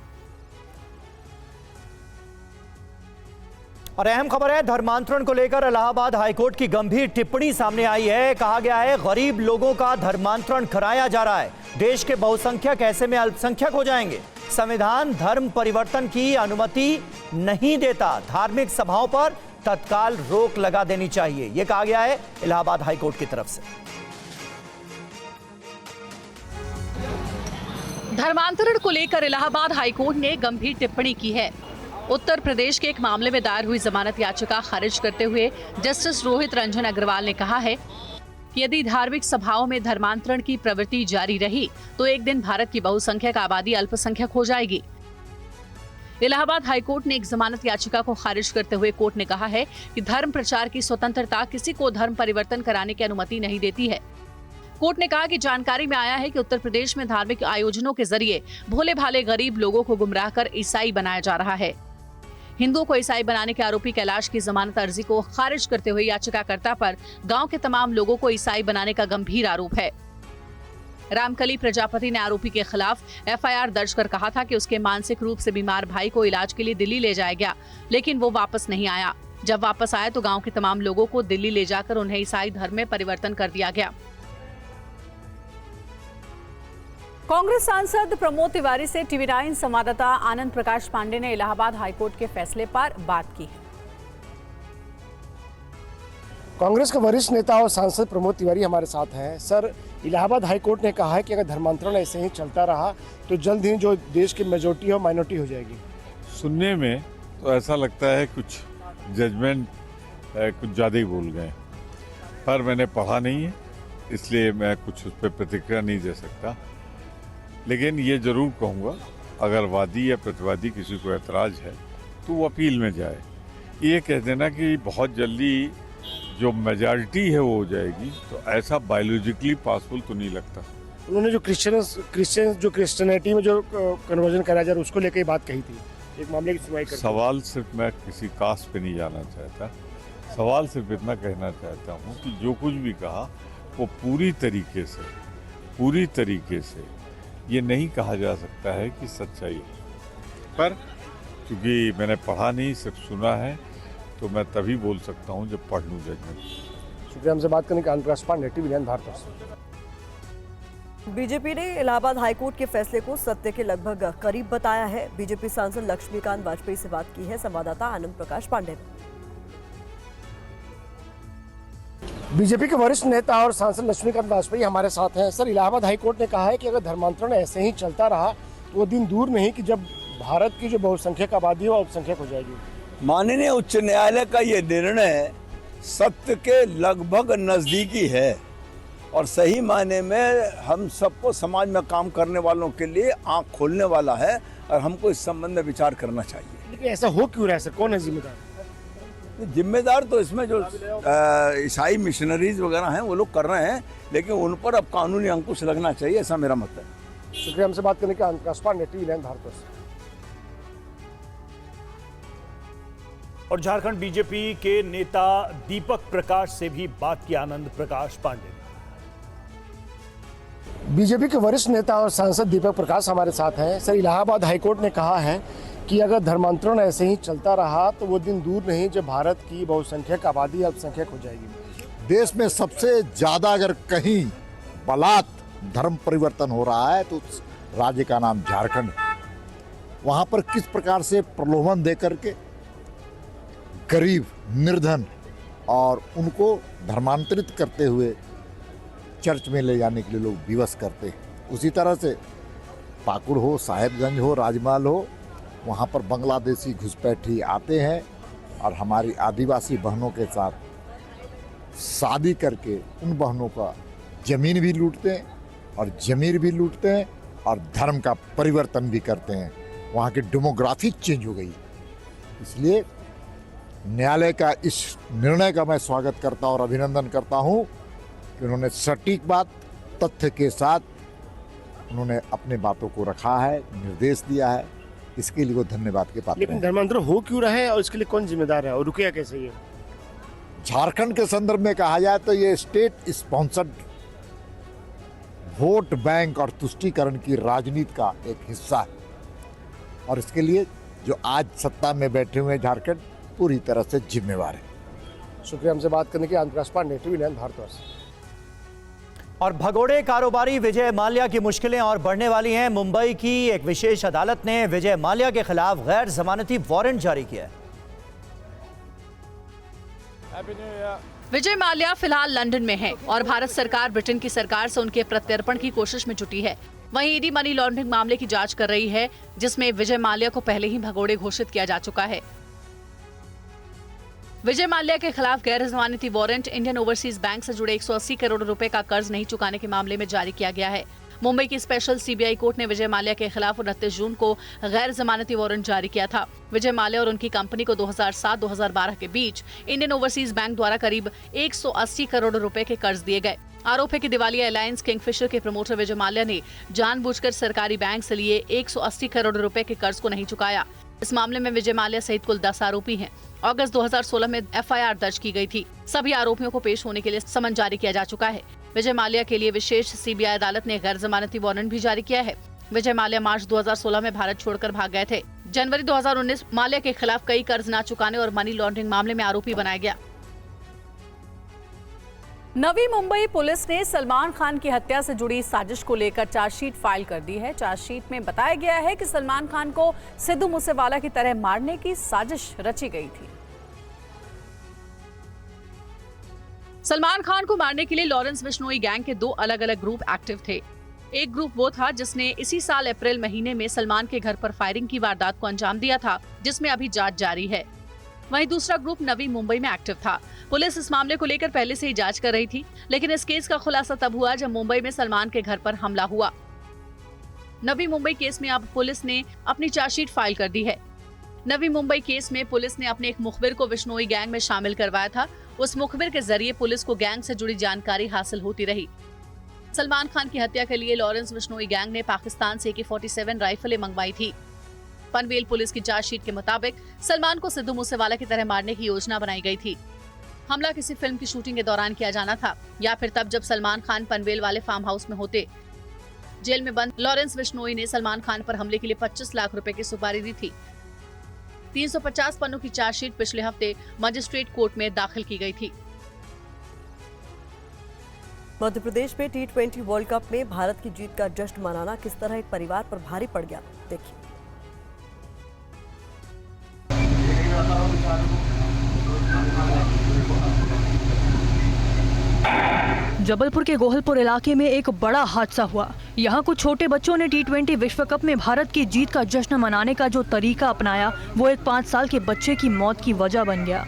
और अहम खबर है, धर्मांतरण को लेकर इलाहाबाद हाईकोर्ट की गंभीर टिप्पणी सामने आई है। कहा गया है गरीब लोगों का धर्मांतरण कराया जा रहा है। देश के बहुसंख्यक ऐसे में अल्पसंख्यक हो जाएंगे। संविधान धर्म परिवर्तन की अनुमति नहीं देता। धार्मिक सभाओं पर तत्काल रोक लगा देनी चाहिए, यह कहा गया है इलाहाबाद हाईकोर्ट की तरफ से। धर्मांतरण को लेकर इलाहाबाद हाईकोर्ट ने गंभीर टिप्पणी की है। उत्तर प्रदेश के एक मामले में दायर हुई जमानत याचिका खारिज करते हुए जस्टिस रोहित रंजन अग्रवाल ने कहा है कि यदि धार्मिक सभाओं में धर्मांतरण की प्रवृत्ति जारी रही तो एक दिन भारत की बहुसंख्यक आबादी अल्पसंख्यक हो जाएगी। इलाहाबाद हाईकोर्ट ने एक जमानत याचिका को खारिज करते हुए कोर्ट ने कहा है कि धर्म प्रचार की स्वतंत्रता किसी को धर्म परिवर्तन कराने की अनुमति नहीं देती है। कोर्ट ने कहा कि जानकारी में आया है कि उत्तर प्रदेश में धार्मिक आयोजनों के जरिए भोले भाले गरीब लोगों को गुमराह कर ईसाई बनाया जा रहा है। हिंदुओं को ईसाई बनाने के आरोपी कैलाश की जमानत अर्जी को खारिज करते हुए याचिकाकर्ता पर गांव के तमाम लोगों को ईसाई बनाने का गंभीर आरोप है। रामकली प्रजापति ने आरोपी के खिलाफ एफआईआर दर्ज कर कहा था कि उसके मानसिक रूप से बीमार भाई को इलाज के लिए दिल्ली ले जाया गया, लेकिन वो वापस नहीं आया। जब वापस आया तो गांव के तमाम लोगों को दिल्ली ले जाकर उन्हें ईसाई धर्म में परिवर्तन कर दिया गया। कांग्रेस सांसद प्रमोद तिवारी से टीवी9 संवाददाता आनंद प्रकाश पांडे ने इलाहाबाद हाईकोर्ट के फैसले पर बात की। कांग्रेस के वरिष्ठ नेता और सांसद प्रमोद तिवारी हमारे साथ हैं। सर, इलाहाबाद हाईकोर्ट ने कहा है कि अगर धर्मांतरण ऐसे ही चलता रहा तो जल्द ही जो देश की मेजोरिटी और माइनॉरिटी हो जाएगी। सुनने में तो ऐसा लगता है कुछ जजमेंट कुछ ज़्यादा ही बोल गए, पर मैंने पढ़ा नहीं है इसलिए मैं कुछ उस पर प्रतिक्रिया नहीं दे सकता। लेकिन ये जरूर कहूँगा, अगर वादी या प्रतिवादी किसी को ऐतराज़ है तो वो अपील में जाए। ये कह देना कि बहुत जल्दी जो मेजॉरिटी है वो हो जाएगी, तो ऐसा बायोलॉजिकली पॉसिबल तो नहीं लगता। उन्होंने जो क्रिश्चियनिटी में जो कन्वर्जन कराया जा रहा है उसको लेकर बात कही थी, एक मामले की सुनवाई करते। सवाल सिर्फ मैं किसी कास्ट पे नहीं जाना चाहता, सवाल सिर्फ इतना कहना चाहता हूँ कि जो कुछ भी कहा वो पूरी तरीके से ये नहीं कहा जा सकता है कि सच्चाई है, पर क्योंकि मैंने पढ़ा नहीं सिर्फ सुना है तो मैं तभी बोल सकता हूं जब पढ़ लूं जजमेंट। शुक्रिया हमसे बात करने का। आनंद प्रकाश पांडे, टीवी9 भारत। बीजेपी ने इलाहाबाद हाईकोर्ट के फैसले को सत्य के लगभग करीब बताया है। बीजेपी सांसद लक्ष्मीकांत वाजपेयी से बात की है संवाददाता आनंद प्रकाश पांडे ने। बीजेपी के वरिष्ठ नेता और सांसद लक्ष्मीकांत वाजपेयी हमारे साथ हैं। सर, इलाहाबाद हाईकोर्ट ने कहा है कि अगर धर्मांतरण ऐसे ही चलता रहा तो वो दिन दूर नहीं कि जब भारत की जो बहुसंख्यक आबादी है वो अल्पसंख्यक हो जाएगी। माननीय उच्च न्यायालय का ये निर्णय सत्य के लगभग नजदीकी है और सही मायने में हम सबको समाज में काम करने वालों के लिए आंख खोलने वाला है और हमको इस संबंध में विचार करना चाहिए। लेकिन ऐसा हो क्यों रहा है सर, कौन है जिम्मेदार? जिम्मेदार तो इसमें जो ईसाई मिशनरीज वगैरह हैं वो लोग कर रहे हैं, लेकिन उन पर अब कानूनी अंकुश लगना चाहिए, ऐसा मेरा मत है। शुक्रिया हमसे बात करने के। आनंद प्रकाश पांडे, टीवी9 भारत। और झारखंड बीजेपी के नेता दीपक प्रकाश से भी बात की आनंद प्रकाश पांडे ने। बीजेपी के वरिष्ठ नेता और सांसद दीपक प्रकाश हमारे साथ हैं। सर, इलाहाबाद हाईकोर्ट ने कहा है कि अगर धर्मांतरण ऐसे ही चलता रहा तो वो दिन दूर नहीं जब भारत की बहुसंख्यक आबादी अल्पसंख्यक हो जाएगी। देश में सबसे ज्यादा अगर कहीं बलात् धर्म परिवर्तन हो रहा है तो उस राज्य का नाम झारखंड है। वहाँ पर किस प्रकार से प्रलोभन दे करके गरीब, निर्धन और उनको धर्मांतरित करते हुए चर्च में ले जाने के लिए लोग विवश करते हैं। उसी तरह से पाकुड़ हो, साहेबगंज हो, राजमहल हो, वहाँ पर बांग्लादेशी घुसपैठी आते हैं और हमारी आदिवासी बहनों के साथ शादी करके उन बहनों का ज़मीन भी लूटते हैं और ज़मीर भी लूटते हैं और धर्म का परिवर्तन भी करते हैं। वहाँ की डेमोग्राफी चेंज हो गई। इसलिए न्यायालय का इस निर्णय का मैं स्वागत करता और अभिनंदन करता हूँ कि उन्होंने सटीक बात, तथ्य के साथ उन्होंने अपने बातों को रखा है, निर्देश दिया है। इसके लिए वो धन्यवाद के पात्र हैं। लेकिन धर्मांतरण हो क्यों रहा है और इसके लिए कौन जिम्मेदार है और रुकेगा कैसे ये? झारखंड के संदर्भ में कहा जाए तो ये स्टेट स्पॉन्सर्ड वोट बैंक और तुष्टीकरण की राजनीति का एक हिस्सा है और इसके लिए जो आज सत्ता में बैठे हुए झारखंड पूरी तरह से जिम्मेवार है। शुक्रिया हमसे बात करने के। आनंद प्रकाश पांडे, टीवी9 भारत। और भगोड़े कारोबारी विजय माल्या की मुश्किलें और बढ़ने वाली हैं। मुंबई की एक विशेष अदालत ने विजय माल्या के खिलाफ गैर जमानती वारंट जारी किया है। विजय माल्या फिलहाल लंदन में है और भारत सरकार ब्रिटेन की सरकार से उनके प्रत्यर्पण की कोशिश में जुटी है। वहीं ईडी मनी लॉन्ड्रिंग मामले की जांच कर रही है, जिसमें विजय माल्या को पहले ही भगोड़े घोषित किया जा चुका है। विजय माल्या के खिलाफ गैर जमानती वारंट इंडियन ओवरसीज बैंक से जुड़े 180 करोड़ रुपए का कर्ज नहीं चुकाने के मामले में जारी किया गया है। मुंबई की स्पेशल सीबीआई कोर्ट ने विजय माल्या के खिलाफ 29 जून को गैर जमानती वारंट जारी किया था। विजय माल्या और उनकी कंपनी को 2007-2012 के बीच इंडियन ओवरसीज बैंक द्वारा करीब 180 करोड़ रुपए के कर्ज दिए गए। आरोप है कि दिवालिया अलायंस किंगफिशर के प्रमोटर विजय माल्या ने जानबूझकर सरकारी बैंक से लिए 180 करोड़ रुपए के कर्ज को नहीं चुकाया। इस मामले में विजय माल्या सहित कुल 10 आरोपी हैं। अगस्त 2016 में एफआईआर दर्ज की गई थी। सभी आरोपियों को पेश होने के लिए समन जारी किया जा चुका है। विजय माल्या के लिए विशेष सीबीआई अदालत ने गैर जमानती वारंट भी जारी किया है। विजय माल्या मार्च 2016 में भारत छोड़कर भाग गए थे। जनवरी 2019 माल्या के खिलाफ कई कर्ज न चुकाने और मनी लॉन्ड्रिंग मामले में आरोपी बनाया गया। नवी मुंबई पुलिस ने सलमान खान की हत्या से जुड़ी साजिश को लेकर चार्जशीट फाइल कर दी है। चार्जशीट में बताया गया है कि सलमान खान को सिद्धू मूसेवाला की तरह मारने की साजिश रची गई थी। सलमान खान को मारने के लिए लॉरेंस बिश्नोई गैंग के 2 अलग अलग ग्रुप एक्टिव थे। एक ग्रुप वो था जिसने इसी साल अप्रैल महीने में सलमान के घर पर फायरिंग की वारदात को अंजाम दिया था, जिसमें अभी जांच जारी है। वहीं दूसरा ग्रुप नवी मुंबई में एक्टिव था। पुलिस इस मामले को लेकर पहले से ही जांच कर रही थी, लेकिन इस केस का खुलासा तब हुआ जब मुंबई में सलमान के घर पर हमला हुआ। नवी मुंबई केस में अब पुलिस ने अपनी चार्जशीट फाइल कर दी है। नवी मुंबई केस में पुलिस ने अपने एक मुखबिर को बिश्नोई गैंग में शामिल करवाया था। उस मुखबिर के जरिए पुलिस को गैंग से जुड़ी जानकारी हासिल होती रही। सलमान खान की हत्या के लिए लॉरेंस बिश्नोई गैंग ने पाकिस्तान से AK-47 राइफलें मंगवाई थी। पनवेल पुलिस की चार्जशीट के मुताबिक सलमान को सिद्धू मूसेवाला की तरह मारने की योजना बनाई गई थी। हमला किसी फिल्म की शूटिंग के दौरान किया जाना था या फिर तब जब सलमान खान पनवेल वाले फार्म हाउस में होते। जेल में बंद लॉरेंस बिश्नोई ने सलमान खान पर हमले के लिए 25 लाख रुपए की सुपारी दी थी। 350 पन्नों की चार्जशीट पिछले हफ्ते मजिस्ट्रेट कोर्ट में दाखिल की गई थी। मध्य प्रदेश में T20 वर्ल्ड कप में भारत की जीत का जश्न मनाना किस तरह एक परिवार पर भारी पड़ गया, देखिए। जबलपुर के गोहलपुर इलाके में एक बड़ा हादसा हुआ। यहाँ कुछ छोटे बच्चों ने T20 विश्व कप में भारत की जीत का जश्न मनाने का जो तरीका अपनाया, वो एक 5 साल के बच्चे की मौत की वजह बन गया।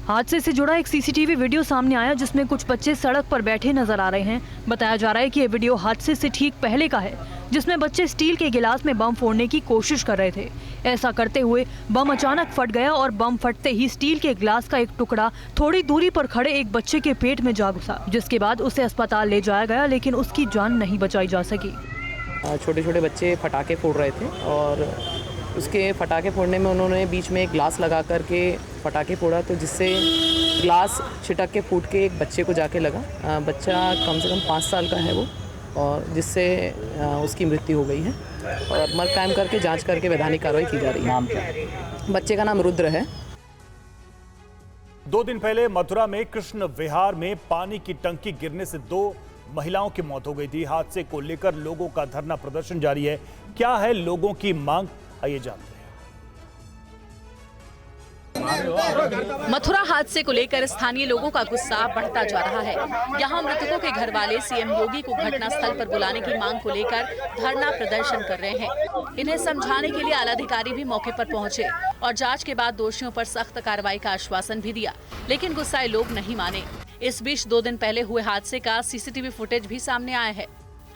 हादसे से जुड़ा एक CCTV वीडियो सामने आया, जिसमें कुछ बच्चे सड़क पर बैठे नजर आ रहे हैं। बताया जा रहा है कि ये वीडियो हादसे से ठीक पहले का है, जिसमें बच्चे स्टील के गिलास में बम फोड़ने की कोशिश कर रहे थे। ऐसा करते हुए बम अचानक फट गया और बम फटते ही स्टील के गिलास का एक टुकड़ा थोड़ी दूरी पर खड़े एक बच्चे के पेट में जा घुसा, जिसके बाद उसे अस्पताल ले जाया गया, लेकिन उसकी जान नहीं बचाई जा सकी। छोटे छोटे बच्चे पटाखे फोड़ रहे थे और उसके पटाखे फोड़ने में उन्होंने बीच में एक ग्लास लगा करके पटाखे फोड़ा, तो जिससे ग्लास छिटक के फूट के एक बच्चे को जाके लगा। बच्चा कम से कम 5 साल का है वो, और जिससे उसकी मृत्यु हो गई है और मर्ग कायम करके जांच करके वैधानिक कार्रवाई की जा रही है। नाम क्या है? बच्चे का नाम रुद्र है। 2 दिन पहले मथुरा में कृष्ण विहार में पानी की टंकी गिरने से 2 महिलाओं की मौत हो गई थी। हादसे को लेकर लोगों का धरना प्रदर्शन जारी है। क्या है लोगों की मांग, आइए जानते हैं। मथुरा हादसे को लेकर स्थानीय लोगों का गुस्सा बढ़ता जा रहा है। यहाँ मृतकों के घर वाले सीएम योगी को घटना स्थल पर बुलाने की मांग को लेकर धरना प्रदर्शन कर रहे हैं। इन्हें समझाने के लिए आला अधिकारी भी मौके पर पहुंचे और जांच के बाद दोषियों पर सख्त कार्रवाई का आश्वासन भी दिया, लेकिन गुस्साए लोग नहीं माने। इस बीच 2 दिन पहले हुए हादसे का CCTV फुटेज भी सामने आया है।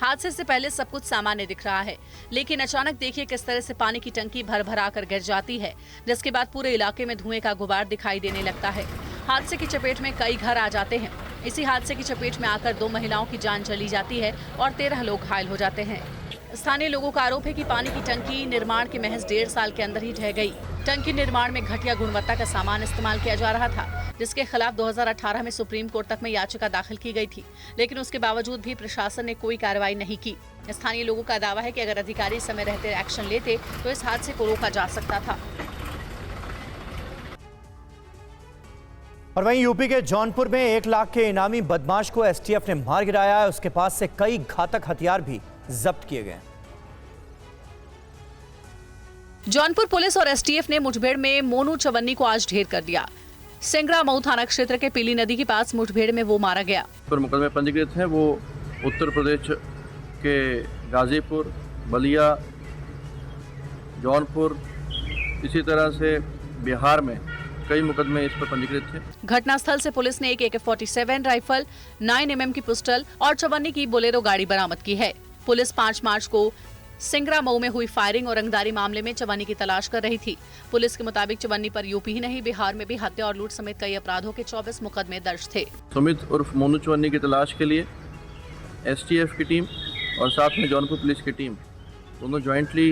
हादसे से पहले सब कुछ सामान्य दिख रहा है, लेकिन अचानक देखिए किस तरह से पानी की टंकी भर-भरा कर गिर जाती है, जिसके बाद पूरे इलाके में धुएं का गुबार दिखाई देने लगता है। हादसे की चपेट में कई घर आ जाते हैं। इसी हादसे की चपेट में आकर 2 महिलाओं की जान चली जाती है और 13 लोग घायल हो जाते हैं। स्थानीय लोगों का आरोप है कि पानी की टंकी निर्माण के महज 1.5 साल के अंदर ही ढह गई। टंकी निर्माण में घटिया गुणवत्ता का सामान इस्तेमाल किया जा रहा था, जिसके खिलाफ 2018 में सुप्रीम कोर्ट तक में याचिका दाखिल की गई थी, लेकिन उसके बावजूद भी प्रशासन ने कोई कार्रवाई नहीं की। स्थानीय लोगों का दावा है कि अगर अधिकारी समय रहते एक्शन लेते तो इस हादसे को रोका जा सकता था। और वहीं यूपी के जौनपुर में 1 लाख के इनामी बदमाश को STF ने मार गिराया है। उसके पास से कई घातक हथियार भी जब्त किए गए। जौनपुर पुलिस और STF ने मुठभेड़ में मोनू चवन्नी को आज ढेर कर दिया। सिंगरा मऊ थाना क्षेत्र के पीली नदी के पास मुठभेड़ में वो मारा गया। पर मुकदमे पंजीकृत हैं वो उत्तर प्रदेश के गाजीपुर, बलिया, जौनपुर, इसी तरह से बिहार में कई मुकदमे इस पर पंजीकृत थे। घटनास्थल से पुलिस ने एक AK-47 राइफल, 9mm की पिस्टल और 54 की बोलेरो गाड़ी बरामद की है। पुलिस 5 मार्च को सिंगरा मऊ में हुई फायरिंग और रंगदारी मामले में चवन्नी की तलाश कर रही थी। पुलिस के मुताबिक चवन्नी पर यूपी ही नहीं, बिहार में भी हत्या और लूट समेत कई अपराधों के 24 मुकदमे दर्ज थे। सुमित उर्फ मोनू चवन्नी की तलाश के लिए STF की टीम और साथ में जौनपुर पुलिस की टीम दोनों ज्वाइंटली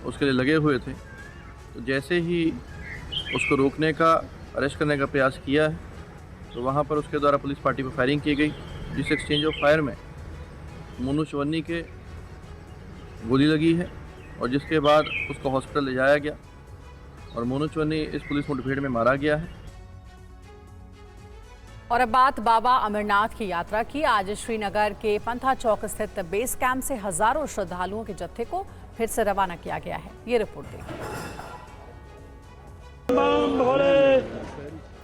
उसके लिए लगे हुए थे। तो जैसे ही उसको रोकने का, अरेस्ट करने का प्रयास किया है, तो वहाँ पर उसके द्वारा पुलिस पार्टी पर फायरिंग की गई, जिस एक्सचेंज ऑफ फायर में मोनू चवन्नी के गोली लगी है और जिसके बाद उसको हॉस्पिटल ले जाया गया और मोनू चवन्नी इस पुलिस मुठभेड़ में मारा गया है। और अब बात बाबा अमरनाथ की यात्रा की। आज श्रीनगर के पंथा चौक स्थित बेस कैंप से हजारों श्रद्धालुओं के जत्थे को फिर से रवाना किया गया है। ये रिपोर्ट देखिए।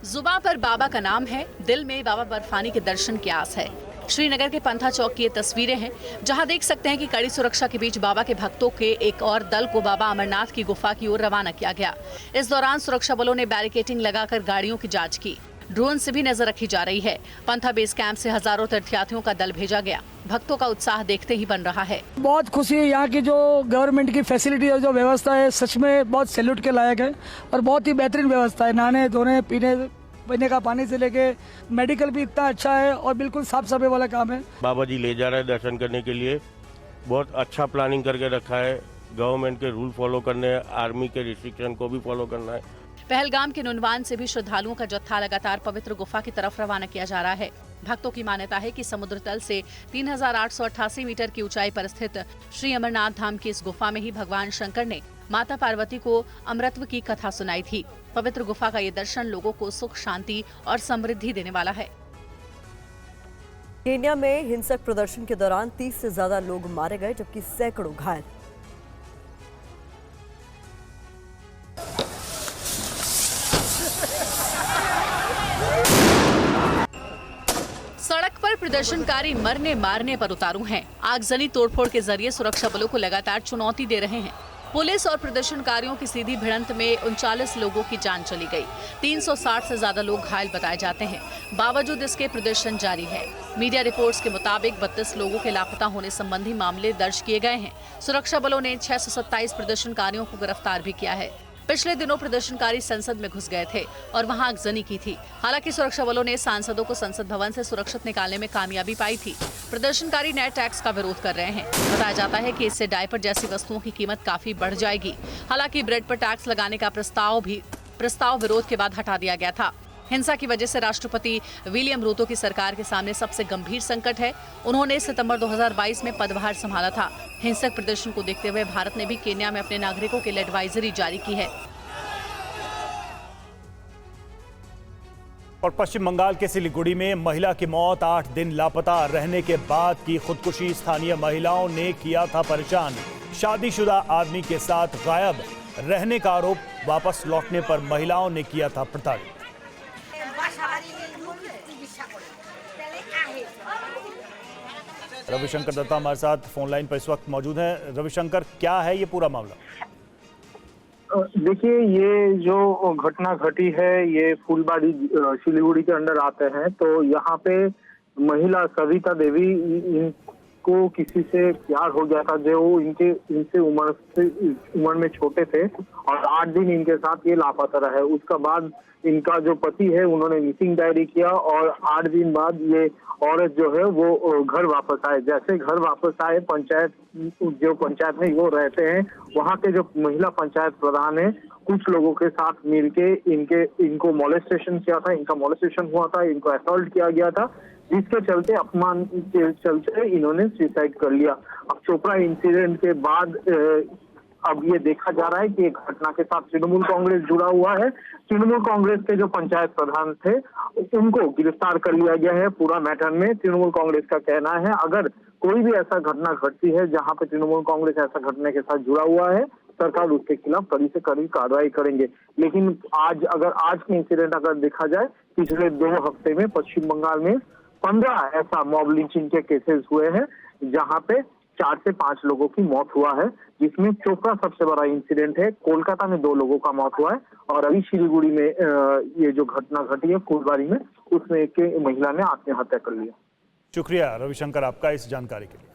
जुबां पर बाबा का नाम है, दिल में बाबा बर्फानी के दर्शन की आस है। श्रीनगर के पंथा चौक की ये तस्वीरें हैं, जहां देख सकते हैं कि कड़ी सुरक्षा के बीच बाबा के भक्तों के एक और दल को बाबा अमरनाथ की गुफा की ओर रवाना किया गया। इस दौरान सुरक्षा बलों ने बैरिकेडिंग लगाकर गाड़ियों की जांच की। ड्रोन से भी नजर रखी जा रही है। पंथा बेस कैंप से हजारों तीर्थयात्रियों का दल भेजा गया। भक्तों का उत्साह देखते ही बन रहा है। बहुत खुशी है। यहाँ की जो गवर्नमेंट की फैसिलिटी और जो व्यवस्था है, सच में बहुत सैल्यूट के लायक है और बहुत ही बेहतरीन व्यवस्था है। नहाने धोने पीने का पानी से लेके मेडिकल भी इतना अच्छा है और बिल्कुल साफ सफाई वाला काम है। बाबा जी ले जा रहे हैं दर्शन करने के लिए, बहुत अच्छा प्लानिंग करके रखा है। गवर्नमेंट के रूल फॉलो करने हैं, आर्मी के रिस्ट्रिक्शन को भी फॉलो करना है। पहलगाम के नुनवान से भी श्रद्धालुओं का जत्था लगातार पवित्र गुफा की तरफ रवाना किया जा रहा है। भक्तों की मान्यता है कि समुद्र तल से 3888 मीटर की ऊंचाई पर स्थित श्री अमरनाथ धाम की इस गुफा में ही भगवान शंकर ने माता पार्वती को अमृतत्व की कथा सुनाई थी। पवित्र गुफा का ये दर्शन लोगों को सुख, शांति और समृद्धि देने वाला है। केन्या में हिंसक प्रदर्शन के दौरान 30 से ज्यादा लोग मारे गए, जबकि सैकड़ों घायल। सड़क पर प्रदर्शनकारी मरने मारने पर उतारू हैं। आगजनी तोड़फोड़ के जरिए सुरक्षा बलों को लगातार चुनौती दे रहे हैं। पुलिस और प्रदर्शनकारियों की सीधी भिड़ंत में 39 लोगों की जान चली गई। 360 से ज्यादा लोग घायल बताए जाते हैं। बावजूद इसके प्रदर्शन जारी है। मीडिया रिपोर्ट्स के मुताबिक 32 लोगों के लापता होने संबंधी मामले दर्ज किए गए हैं। सुरक्षा बलों ने 627 प्रदर्शनकारियों को गिरफ्तार भी किया है। पिछले दिनों प्रदर्शनकारी संसद में घुस गए थे और वहां आगजनी की थी। हालांकि सुरक्षा बलों ने सांसदों को संसद भवन से सुरक्षित निकालने में कामयाबी पाई थी। प्रदर्शनकारी नए टैक्स का विरोध कर रहे हैं। बताया जाता है कि इससे डायपर जैसी वस्तुओं की कीमत काफी बढ़ जाएगी। हालांकि ब्रेड पर टैक्स लगाने का प्रस्ताव विरोध के बाद हटा दिया गया था। हिंसा की वजह से राष्ट्रपति विलियम रूतो की सरकार के सामने सबसे गंभीर संकट है। उन्होंने सितंबर 2022 में पदभार संभाला था। हिंसक प्रदर्शन को देखते हुए भारत ने भी केन्या में अपने नागरिकों के लिए एडवाइजरी जारी की है। और पश्चिम बंगाल के सिलीगुड़ी में महिला की मौत, 8 दिन लापता रहने के बाद की खुदकुशी। स्थानीय महिलाओं ने किया था परेशान। शादीशुदा आदमी के साथ गायब रहने का आरोप, वापस लौटने पर महिलाओं ने किया था प्रताड़ित। रविशंकर दत्ता हमारे साथ फोन लाइन पर इस वक्त मौजूद हैं। रविशंकर, क्या है ये पूरा मामला? देखिए, ये जो घटना घटी है ये फूलबाड़ी सिलीगुड़ी के अंडर आते हैं। तो यहाँ पे महिला सविता देवी, इनको किसी से प्यार हो गया था जो इनसे उम्र में छोटे थे और 8 दिन इनके साथ ये लापता रहे। उसका बाद इनका जो पति है उन्होंने मिसिंग डायरी किया और 8 दिन बाद ये औरत जो है वो घर वापस आए। जैसे घर वापस आए, पंचायत में वो रहते हैं, वहाँ के जो महिला पंचायत प्रधान है कुछ लोगों के साथ मिलके इनको मॉलेस्टेशन किया था, इनका मॉलेस्टेशन हुआ था, इनको असॉल्ट किया गया था, जिसके चलते अपमान के चलते इन्होंने सुसाइड कर लिया। अब चोपड़ा इंसिडेंट के बाद अब ये देखा जा रहा है कि एक घटना के साथ तृणमूल कांग्रेस जुड़ा हुआ है। तृणमूल कांग्रेस के जो पंचायत प्रधान थे उनको गिरफ्तार कर लिया गया है पूरा मैटर में। तृणमूल कांग्रेस का कहना है अगर कोई भी ऐसा घटना घटती है जहां पे तृणमूल कांग्रेस ऐसा घटने के साथ जुड़ा हुआ है, सरकार उसके खिलाफ कड़ी से कड़ी कार्रवाई करेंगे। लेकिन आज के इंसिडेंट अगर देखा जाए, पिछले 2 हफ्ते में पश्चिम बंगाल में 15 ऐसा मॉब लिंचिंग के केसेस हुए हैं जहां पे 4 से 5 लोगों की मौत हुआ है, जिसमें चौथा सबसे बड़ा इंसिडेंट है। कोलकाता में 2 लोगों का मौत हुआ है और अभी सिलीगुड़ी में ये जो घटना घटी है फुलबारी में, उसमें एक महिला ने आत्महत्या कर लिया। शुक्रिया रविशंकर आपका इस जानकारी के लिए।